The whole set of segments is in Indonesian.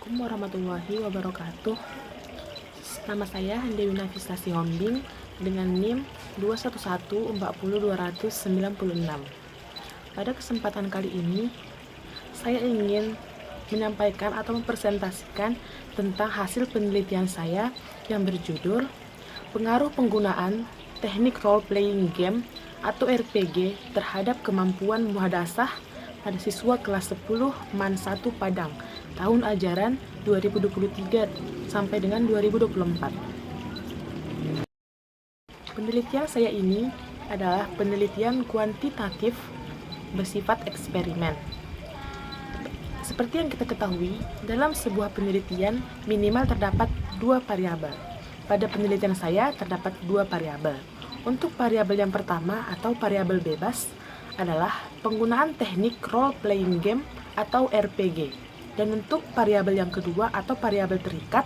Assalamualaikum warahmatullahi wabarakatuh. Nama saya Dewi Nafisa Sihombing dengan NIM 211400296. Pada kesempatan kali ini, saya ingin menyampaikan atau mempresentasikan tentang hasil penelitian saya yang berjudul Pengaruh Penggunaan Teknik Role Playing Game atau RPG terhadap kemampuan muhadasah pada siswa kelas 10 MAN 1 Padang tahun ajaran 2023 sampai dengan 2024. Penelitian saya ini adalah penelitian kuantitatif bersifat eksperimen. Seperti yang kita ketahui, dalam sebuah penelitian minimal terdapat 2 variabel. Pada penelitian saya terdapat 2 variabel. Untuk variabel yang pertama atau variabel bebas adalah penggunaan teknik role playing game atau RPG. Dan untuk variabel yang kedua atau variabel terikat,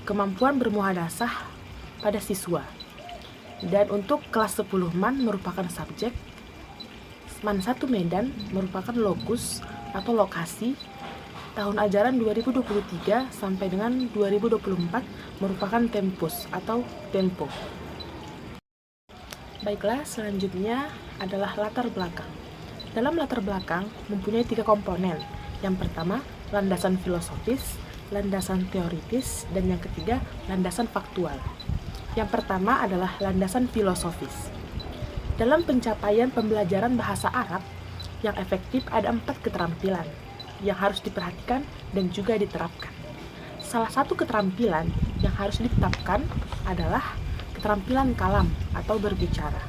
kemampuan bermuhadasah pada siswa. Dan untuk kelas 10 MAN merupakan subjek, MAN 1 Medan merupakan lokus atau lokasi, tahun ajaran 2023 sampai dengan 2024 merupakan tempus atau tempo. Baiklah, selanjutnya adalah latar belakang. Dalam latar belakang mempunyai 3 komponen. Yang pertama, landasan filosofis, landasan teoritis, dan yang ketiga, landasan faktual. Yang pertama adalah landasan filosofis. Dalam pencapaian pembelajaran bahasa Arab yang efektif ada 4 keterampilan yang harus diperhatikan dan juga diterapkan. Salah satu keterampilan yang harus ditetapkan adalah keterampilan kalam atau berbicara.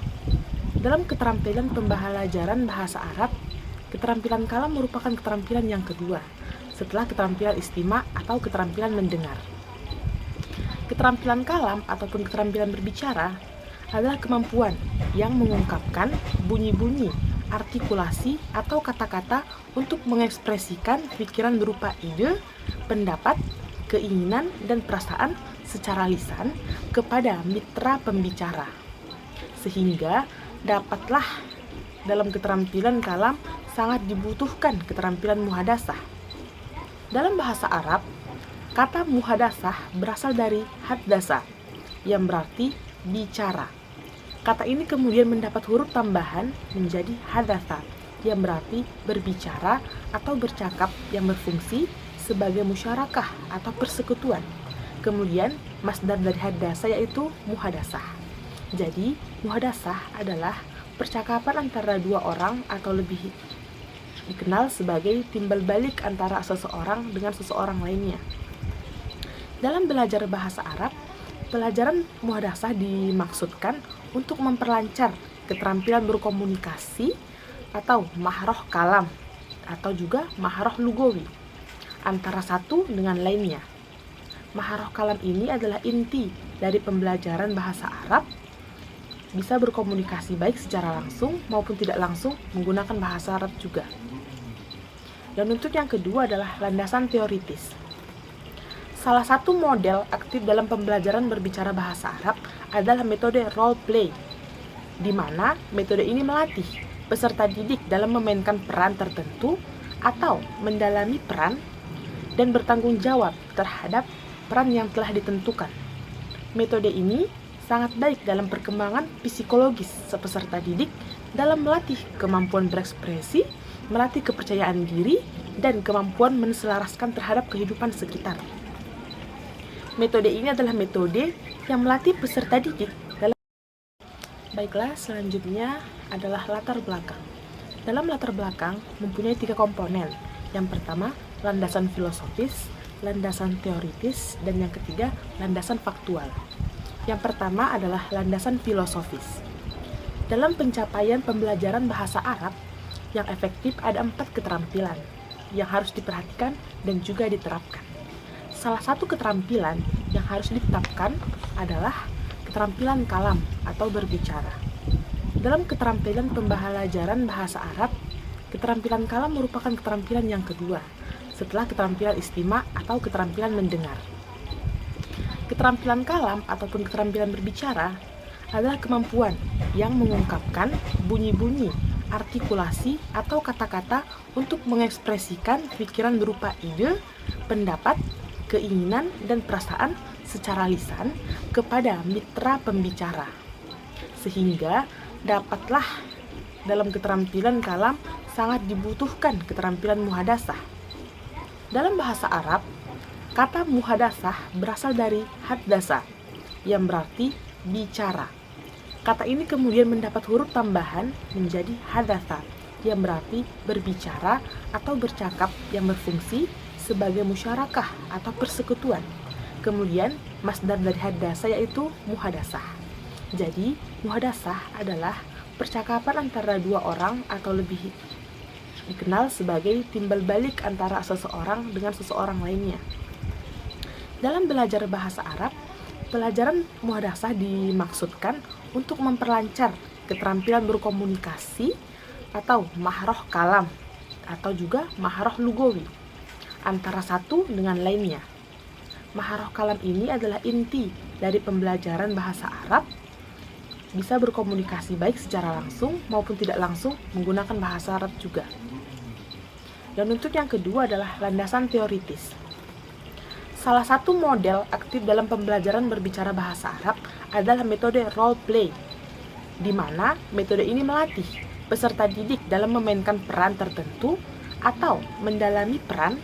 Dalam keterampilan pembelajaran bahasa Arab, keterampilan kalam merupakan keterampilan yang kedua setelah keterampilan istima atau keterampilan mendengar. Keterampilan kalam ataupun keterampilan berbicara adalah kemampuan yang mengungkapkan bunyi-bunyi, artikulasi atau kata-kata untuk mengekspresikan pikiran berupa ide, pendapat, keinginan, dan perasaan secara lisan kepada mitra pembicara. Sehingga dapatlah dalam keterampilan kalam sangat dibutuhkan keterampilan muhadasah. Dalam bahasa Arab, kata muhadasah berasal dari haddasa yang berarti bicara. Kata ini kemudian mendapat huruf tambahan menjadi hadatsa yang berarti berbicara atau bercakap yang berfungsi sebagai musyarakah atau persekutuan. Kemudian masdar dari haddasa yaitu muhadasah. Jadi muhadasah adalah percakapan antara 2 orang atau lebih, dikenal sebagai timbal balik antara seseorang dengan seseorang lainnya. Dalam belajar bahasa Arab, pelajaran muhadasah dimaksudkan untuk memperlancar keterampilan berkomunikasi atau mahroh kalam atau juga mahroh lugawi antara satu dengan lainnya. Mahroh kalam ini adalah inti dari pembelajaran bahasa Arab, bisa berkomunikasi baik secara langsung maupun tidak langsung menggunakan bahasa Arab juga. Dan untuk yang kedua adalah landasan teoritis. Salah satu model aktif dalam pembelajaran berbicara bahasa Arab adalah metode role play, di mana metode ini melatih peserta didik dalam memainkan peran tertentu atau mendalami peran dan bertanggung jawab terhadap peran yang telah ditentukan. Metode ini sangat baik dalam perkembangan psikologis peserta didik dalam melatih kemampuan berekspresi, melatih kepercayaan diri, dan kemampuan menselaraskan terhadap kehidupan sekitar. Metode ini adalah metode yang melatih peserta didik dalam... Baiklah, selanjutnya adalah latar belakang. Dalam latar belakang mempunyai 3 komponen. Yang pertama, landasan filosofis, landasan teoritis, dan yang ketiga, landasan faktual. Yang pertama adalah landasan filosofis. Dalam pencapaian pembelajaran bahasa Arab yang efektif ada 4 keterampilan yang harus diperhatikan dan juga diterapkan. Salah satu keterampilan yang harus ditetapkan adalah keterampilan kalam atau berbicara. Dalam keterampilan pembelajaran bahasa Arab, keterampilan kalam merupakan keterampilan yang kedua setelah keterampilan istima atau keterampilan mendengar. Keterampilan kalam ataupun keterampilan berbicara adalah kemampuan yang mengungkapkan bunyi-bunyi, artikulasi, atau kata-kata untuk mengekspresikan pikiran berupa ide, pendapat, keinginan, dan perasaan secara lisan kepada mitra pembicara. Sehingga dapatlah dalam keterampilan kalam sangat dibutuhkan keterampilan muhadasah. Dalam bahasa Arab, kata muhadasah berasal dari haddasa, yang berarti bicara. Kata ini kemudian mendapat huruf tambahan menjadi hadatsa, yang berarti berbicara atau bercakap yang berfungsi sebagai musyarakah atau persekutuan. Kemudian masdar dari haddasa yaitu muhadasah. Jadi muhadasah adalah percakapan antara dua orang atau lebih, dikenal sebagai timbal balik antara seseorang dengan seseorang lainnya. Dalam belajar bahasa Arab, pelajaran muhadasah dimaksudkan untuk memperlancar keterampilan berkomunikasi atau mahroh kalam atau juga mahroh lugawi antara satu dengan lainnya. Mahroh kalam ini adalah inti dari pembelajaran bahasa Arab, bisa berkomunikasi baik secara langsung maupun tidak langsung menggunakan bahasa Arab juga. Dan untuk yang kedua adalah landasan teoritis. Salah satu model aktif dalam pembelajaran berbicara bahasa Arab adalah metode role play, di mana metode ini melatih peserta didik dalam memainkan peran tertentu atau mendalami peran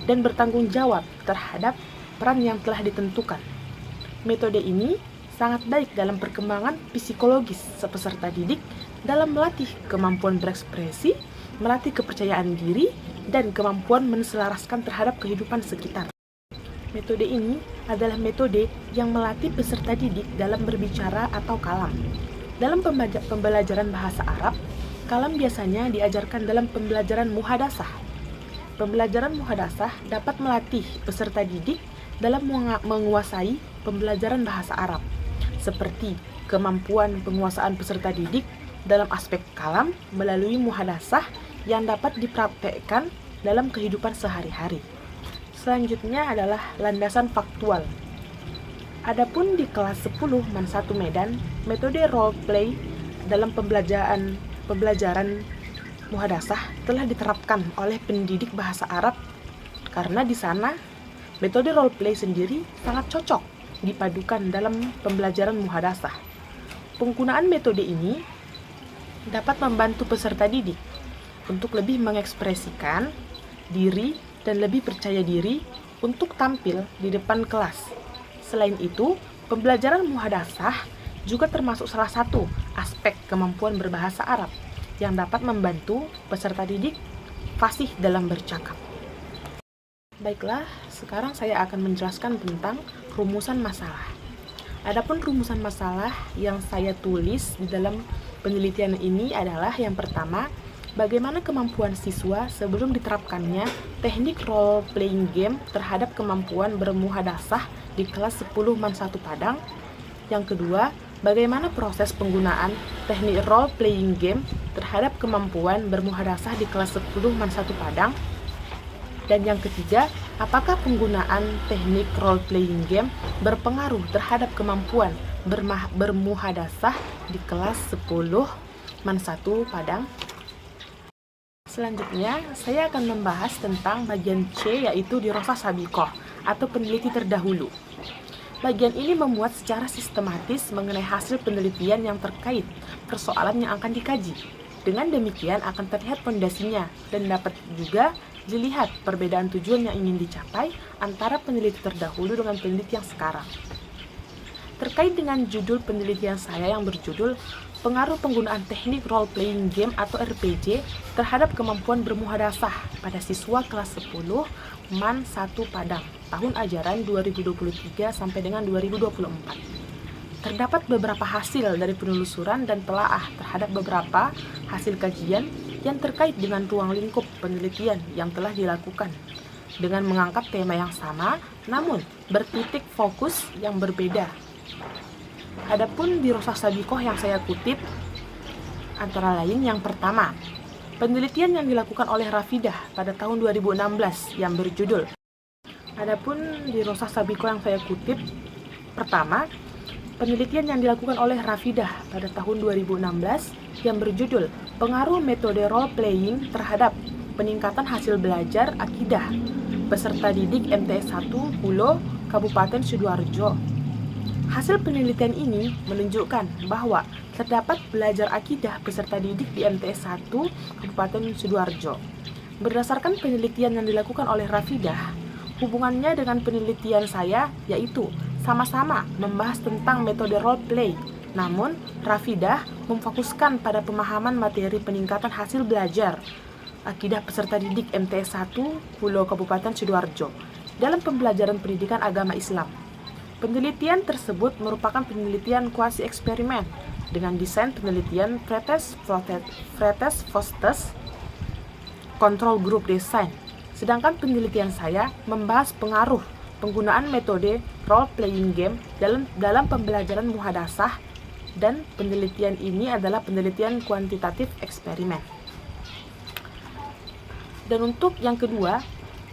dan bertanggung jawab terhadap peran yang telah ditentukan. Metode ini sangat baik dalam perkembangan psikologis peserta didik dalam melatih kemampuan berekspresi, melatih kepercayaan diri, dan kemampuan menselaraskan terhadap kehidupan sekitar. Metode ini adalah metode yang melatih peserta didik dalam berbicara atau kalam. Dalam pembelajaran bahasa Arab, kalam biasanya diajarkan dalam pembelajaran muhadasah. Pembelajaran muhadasah dapat melatih peserta didik dalam menguasai pembelajaran bahasa Arab, seperti kemampuan penguasaan peserta didik dalam aspek kalam melalui muhadasah yang dapat dipraktekkan dalam kehidupan sehari-hari. Selanjutnya adalah landasan faktual. Adapun di kelas 10 MAN 1 Medan, metode role play dalam pembelajaran muhadasah telah diterapkan oleh pendidik bahasa Arab karena di sana metode role play sendiri sangat cocok dipadukan dalam pembelajaran muhadasah. Penggunaan metode ini dapat membantu peserta didik untuk lebih mengekspresikan diri dan lebih percaya diri untuk tampil di depan kelas. Selain itu, pembelajaran muhadasah juga termasuk salah satu aspek kemampuan berbahasa Arab yang dapat membantu peserta didik fasih dalam bercakap. Baiklah, sekarang saya akan menjelaskan tentang rumusan masalah. Adapun rumusan masalah yang saya tulis di dalam penelitian ini adalah yang pertama, bagaimana kemampuan siswa sebelum diterapkannya teknik role playing game terhadap kemampuan bermuhadasah di kelas 10 MAN 1 Padang. Yang kedua, bagaimana proses penggunaan teknik role playing game terhadap kemampuan bermuhadasah di kelas 10 MAN 1 Padang. Dan yang ketiga, apakah penggunaan teknik role playing game berpengaruh terhadap kemampuan bermuhadasah di kelas 10 MAN 1 Padang. Selanjutnya, saya akan membahas tentang bagian C, yaitu dirosah sabiqoh atau peneliti terdahulu. Bagian ini memuat secara sistematis mengenai hasil penelitian yang terkait persoalan yang akan dikaji. Dengan demikian akan terlihat fondasinya dan dapat juga dilihat perbedaan tujuan yang ingin dicapai antara peneliti terdahulu dengan peneliti yang sekarang. Terkait dengan judul penelitian saya yang berjudul pengaruh penggunaan teknik role playing game atau RPG terhadap kemampuan bermuhadasah pada siswa kelas 10 MAN 1 Padang tahun ajaran 2023 sampai dengan 2024. Terdapat beberapa hasil dari penelusuran dan telaah terhadap beberapa hasil kajian yang terkait dengan ruang lingkup penelitian yang telah dilakukan dengan mengangkat tema yang sama namun bertitik fokus yang berbeda. Adapun dirosah sabiqoh yang saya kutip antara lain yang pertama, penelitian yang dilakukan oleh Rafidah pada tahun 2016 yang berjudul. Adapun dirosah sabiqoh yang saya kutip pertama, penelitian yang dilakukan oleh Rafidah pada tahun 2016 yang berjudul pengaruh metode role playing terhadap peningkatan hasil belajar akidah peserta didik MTS 1 Pulo, Kabupaten Sidoarjo. Hasil penelitian ini menunjukkan bahwa terdapat belajar akidah peserta didik di MTS 1 Kabupaten Sidoarjo. Berdasarkan penelitian yang dilakukan oleh Rafidah, hubungannya dengan penelitian saya yaitu sama-sama membahas tentang metode role play. Namun, Rafidah memfokuskan pada pemahaman materi peningkatan hasil belajar akidah peserta didik MTS 1 Pulo Kabupaten Sidoarjo dalam pembelajaran pendidikan agama Islam. Penelitian tersebut merupakan penelitian kuasi eksperimen dengan desain penelitian Pretest-Vosters Control Group Design. Sedangkan penelitian saya membahas pengaruh penggunaan metode role playing game dalam pembelajaran muhadasah, dan penelitian ini adalah penelitian kuantitatif eksperimen. Dan untuk yang kedua,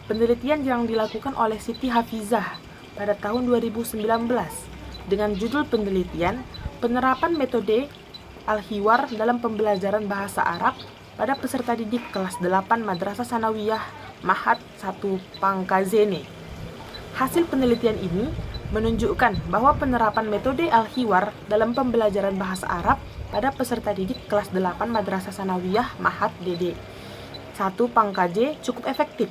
penelitian yang dilakukan oleh Siti Hafizah pada tahun 2019 dengan judul penelitian Penerapan Metode Al-Hiwar dalam Pembelajaran Bahasa Arab pada peserta didik kelas 8 Madrasah Sanawiyah Ma'had 1 Pangkazene. Hasil penelitian ini menunjukkan bahwa penerapan metode Al-Hiwar dalam pembelajaran bahasa Arab pada peserta didik kelas 8 Madrasah Sanawiyah Ma'had DD 1 Pangkaje cukup efektif.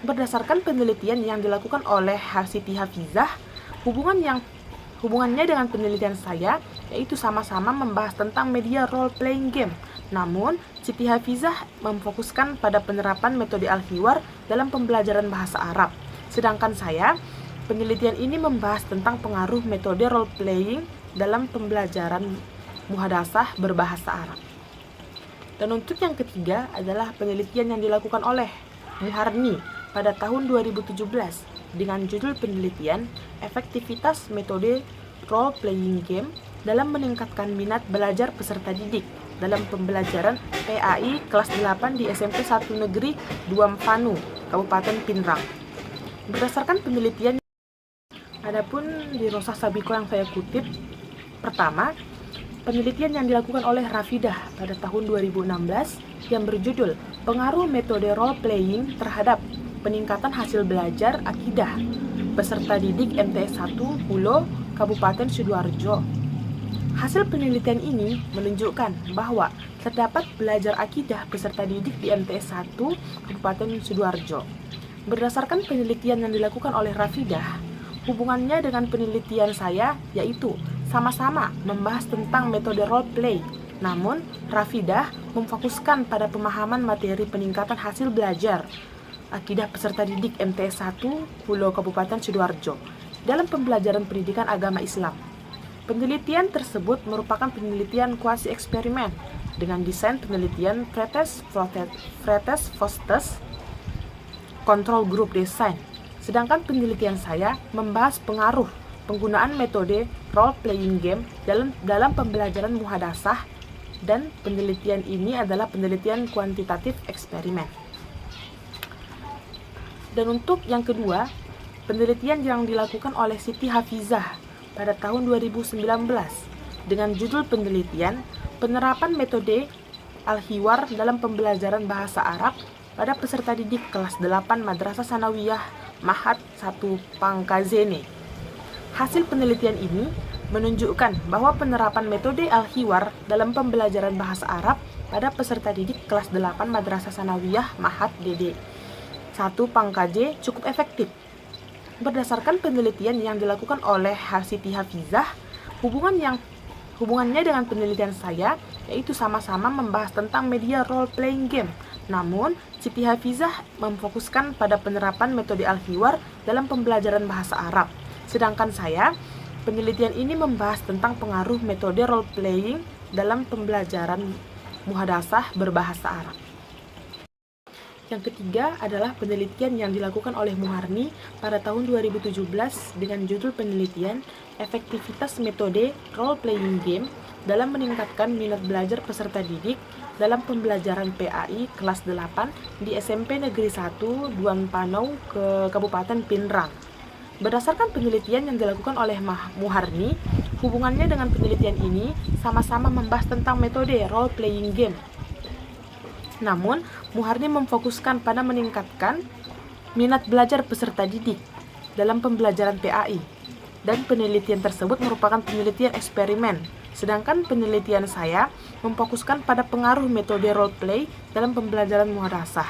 Berdasarkan penelitian yang dilakukan oleh Siti Hafizah, hubungannya dengan penelitian saya yaitu sama-sama membahas tentang media role playing game. Namun, Siti Hafizah memfokuskan pada penerapan metode Al-Hiwar dalam pembelajaran bahasa Arab. Sedangkan saya, penelitian ini membahas tentang pengaruh metode role playing dalam pembelajaran muhadasah berbahasa Arab. Dan untuk yang ketiga adalah penelitian yang dilakukan oleh Muharni pada tahun 2017 dengan judul penelitian Efektivitas Metode Role Playing Game dalam meningkatkan minat belajar peserta didik dalam pembelajaran PAI kelas 8 di SMP 1 Negeri 2 Mfanu, Kabupaten Pinrang. Berdasarkan penelitian, adapun di Rosah Sabiko yang saya kutip, pertama, penelitian yang dilakukan oleh Rafidah pada tahun 2016 yang berjudul Pengaruh Metode Role Playing terhadap Peningkatan Hasil Belajar Akidah Peserta Didik MTS 1 Pulo, Kabupaten Sidoarjo. Hasil penelitian ini menunjukkan bahwa terdapat belajar akidah peserta didik di MTS 1 Kabupaten Sidoarjo. Berdasarkan penelitian yang dilakukan oleh Rafidah, hubungannya dengan penelitian saya yaitu sama-sama membahas tentang metode role play. Namun, Rafidah memfokuskan pada pemahaman materi peningkatan hasil belajar akidah peserta didik MTS 1 Pulo Kabupaten Sidoarjo dalam pembelajaran pendidikan agama Islam. Penelitian tersebut merupakan penelitian kuasi eksperimen dengan desain penelitian Pretest-Vosters Control Group Design. Sedangkan penelitian saya membahas pengaruh penggunaan metode role playing game dalam pembelajaran muhadasah, dan penelitian ini adalah penelitian kuantitatif eksperimen. Dan untuk yang kedua, penelitian yang dilakukan oleh Siti Hafizah pada tahun 2019 dengan judul penelitian Penerapan Metode Al-Hiwar dalam Pembelajaran Bahasa Arab pada peserta didik kelas 8 Madrasah Sanawiyah Ma'had 1 Pangkazene. Hasil penelitian ini menunjukkan bahwa penerapan metode Al-Hiwar dalam pembelajaran bahasa Arab pada peserta didik kelas 8 Madrasah Sanawiyah Ma'had DD 1 Pangkaje cukup efektif. Berdasarkan penelitian yang dilakukan oleh Siti Hafizah, hubungannya dengan penelitian saya yaitu sama-sama membahas tentang media role playing game. Namun, Siti Hafizah memfokuskan pada penerapan metode Al-Hiwar dalam pembelajaran bahasa Arab. Sedangkan saya, penelitian ini membahas tentang pengaruh metode role playing dalam pembelajaran muhadasah berbahasa Arab. Yang ketiga adalah penelitian yang dilakukan oleh Muharni pada tahun 2017 dengan judul penelitian Efektivitas Metode Role Playing Game dalam meningkatkan minat belajar peserta didik dalam pembelajaran PAI kelas 8 di SMP Negeri 1 Duan Panau ke Kabupaten Pinrang. Berdasarkan penelitian yang dilakukan oleh Muharni, hubungannya dengan penelitian ini sama-sama membahas tentang metode role playing game. Namun, Muharni memfokuskan pada meningkatkan minat belajar peserta didik dalam pembelajaran PAI, dan penelitian tersebut merupakan penelitian eksperimen, sedangkan penelitian saya memfokuskan pada pengaruh metode role play dalam pembelajaran madrasah.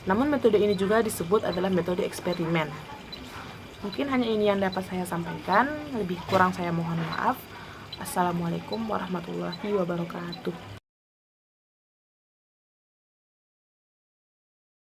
Namun metode ini juga disebut adalah metode eksperimen. Mungkin hanya ini yang dapat saya sampaikan, lebih kurang saya mohon maaf. Assalamualaikum warahmatullahi wabarakatuh.